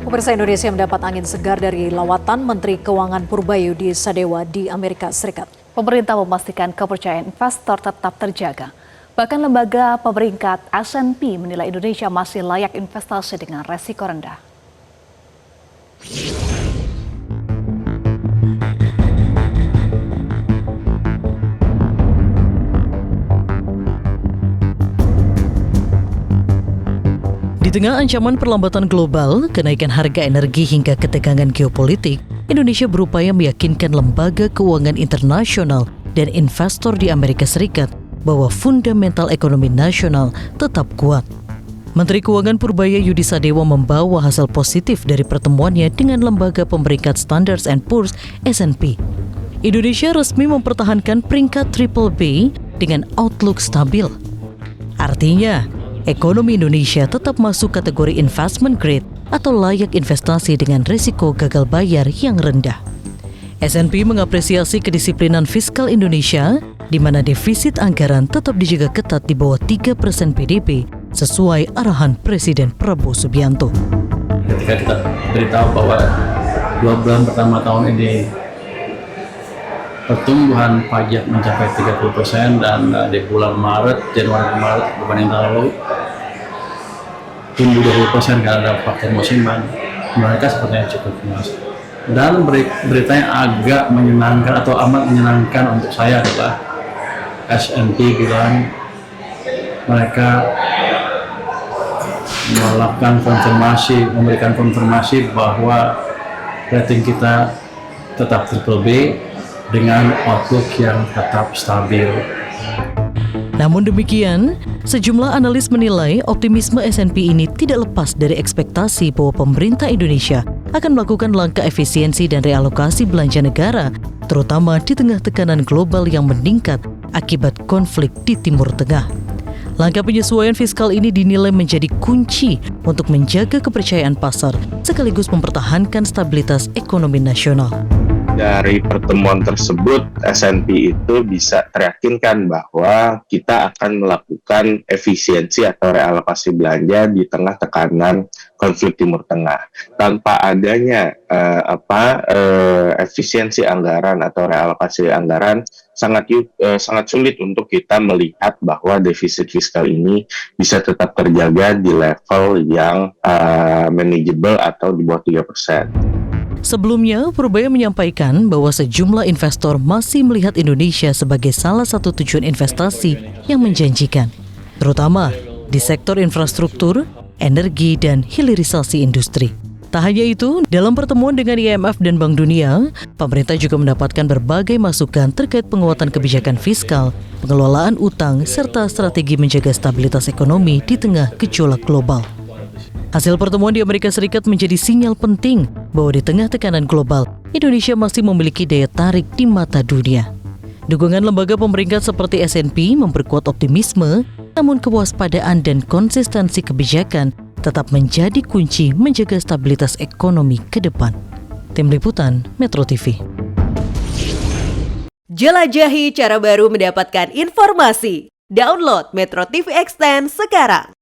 Pemirsa, Indonesia mendapat angin segar dari lawatan Menteri Keuangan Purbayudi Sadewa di Amerika Serikat. Pemerintah memastikan kepercayaan investor tetap terjaga. Bahkan lembaga pemeringkat S&P menilai Indonesia masih layak investasi dengan resiko rendah. Di tengah ancaman perlambatan global, kenaikan harga energi hingga ketegangan geopolitik, Indonesia berupaya meyakinkan lembaga keuangan internasional dan investor di Amerika Serikat bahwa fundamental ekonomi nasional tetap kuat. Menteri Keuangan Purbayudi Sadewa membawa hasil positif dari pertemuannya dengan lembaga pemeringkat Standard & Poor's S&P. Indonesia resmi mempertahankan peringkat BBB dengan outlook stabil. Artinya, ekonomi Indonesia tetap masuk kategori investment grade atau layak investasi dengan risiko gagal bayar yang rendah. S&P mengapresiasi kedisiplinan fiskal Indonesia, di mana defisit anggaran tetap dijaga ketat di bawah 3% PDB sesuai arahan Presiden Prabowo Subianto. Ketika kita beritahu bahwa 2 bulan pertama tahun ini pertumbuhan pajak mencapai 30% dan di bulan Januari Maret dibanding tahun lalu tumbuh 20% karena ada faktor musiman, mereka sepertinya cukup cemas. Dan berita yang agak menyenangkan atau amat menyenangkan untuk saya adalah S&P bilang mereka memberikan konfirmasi bahwa rating kita tetap BBB dengan outlook yang tetap stabil. Namun demikian, sejumlah analis menilai optimisme S&P ini tidak lepas dari ekspektasi bahwa pemerintah Indonesia akan melakukan langkah efisiensi dan realokasi belanja negara, terutama di tengah tekanan global yang meningkat akibat konflik di Timur Tengah. Langkah penyesuaian fiskal ini dinilai menjadi kunci untuk menjaga kepercayaan pasar sekaligus mempertahankan stabilitas ekonomi nasional. Dari pertemuan tersebut, S&P itu bisa teryakinkan bahwa kita akan melakukan efisiensi atau realokasi belanja di tengah tekanan konflik Timur Tengah. Tanpa adanya efisiensi anggaran atau realokasi anggaran, sangat sulit untuk kita melihat bahwa defisit fiskal ini bisa tetap terjaga di level yang manageable atau di bawah 3%. Sebelumnya, Purbaya menyampaikan bahwa sejumlah investor masih melihat Indonesia sebagai salah satu tujuan investasi yang menjanjikan, terutama di sektor infrastruktur, energi, dan hilirisasi industri. Tak hanya itu, dalam pertemuan dengan IMF dan Bank Dunia, pemerintah juga mendapatkan berbagai masukan terkait penguatan kebijakan fiskal, pengelolaan utang, serta strategi menjaga stabilitas ekonomi di tengah gejolak global. Hasil pertemuan di Amerika Serikat menjadi sinyal penting bahwa di tengah tekanan global, Indonesia masih memiliki daya tarik di mata dunia. Dukungan lembaga pemeringkat seperti S&P memperkuat optimisme, namun kewaspadaan dan konsistensi kebijakan tetap menjadi kunci menjaga stabilitas ekonomi ke depan. Tim Liputan, Metro TV. Jelajahi cara baru mendapatkan informasi. Download Metro TV Extend sekarang.